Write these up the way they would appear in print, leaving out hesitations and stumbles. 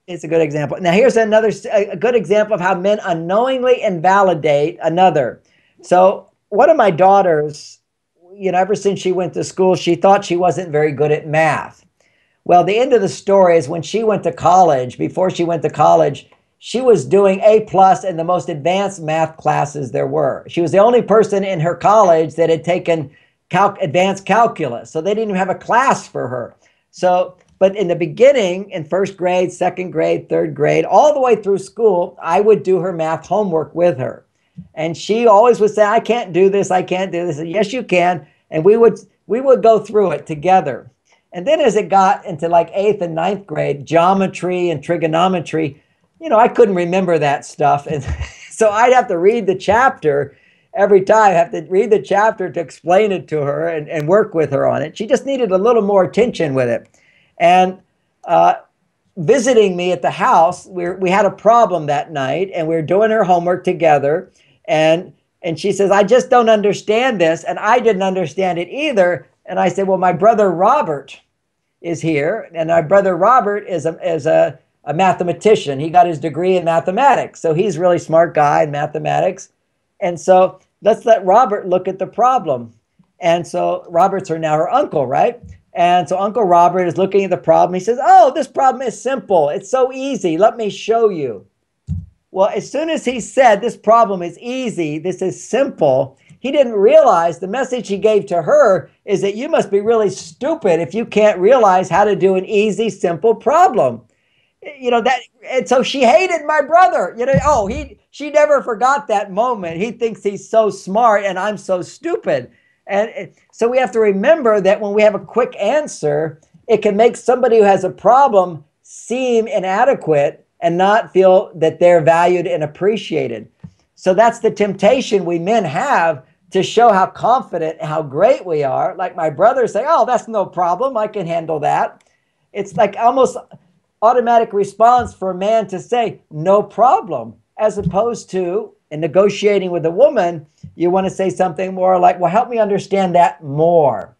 It's a good example. Now, here's a good example of how men unknowingly invalidate another. So one of my daughters, ever since she went to school, she thought she wasn't very good at math. Well, the end of the story is when she went to college, before she went to college, she was doing A+ in the most advanced math classes there were. She was the only person in her college that had taken advanced calculus. So they didn't even have a class for her. So, but in the beginning, in first grade, second grade, third grade, all the way through school, I would do her math homework with her. And she always would say, I can't do this, I can't do this. And yes, you can. And we would go through it together. And then as it got into like 8th and 9th grade, geometry and trigonometry, I couldn't remember that stuff. And so I'd have to read the chapter every time. I have to read the chapter to explain it to her and work with her on it. She just needed a little more attention with it. And visiting me at the house, we had a problem that night, and we were doing her homework together. And she says, I just don't understand this. And I didn't understand it either. And I said, well, my brother Robert is here. And my brother Robert is a mathematician. He got his degree in mathematics. So he's a really smart guy in mathematics. And so let's let Robert look at the problem. And so Robert's now her uncle, right? And so Uncle Robert is looking at the problem. He says, oh, this problem is simple. It's so easy. Let me show you. Well, as soon as he said this problem is easy, this is simple, he didn't realize the message he gave to her is that you must be really stupid if you can't realize how to do an easy, simple problem. And so she hated my brother. She never forgot that moment. He thinks he's so smart and I'm so stupid. And so we have to remember that when we have a quick answer, it can make somebody who has a problem seem inadequate and not feel that they're valued and appreciated. So that's the temptation we men have to show how confident and how great we are. Like my brother say, oh, that's no problem. I can handle that. It's like almost automatic response for a man to say, no problem, as opposed to in negotiating with a woman, you want to say something more like, well, help me understand that more.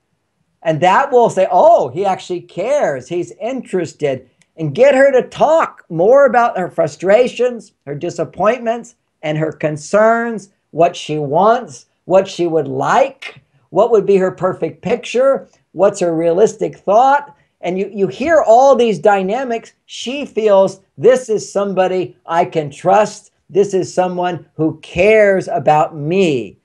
And that will say, oh, he actually cares. He's interested. And get her to talk more about her frustrations, her disappointments, and her concerns, what she wants, what she would like, what would be her perfect picture, what's her realistic thought. And you hear all these dynamics. She feels this is somebody I can trust. This is someone who cares about me.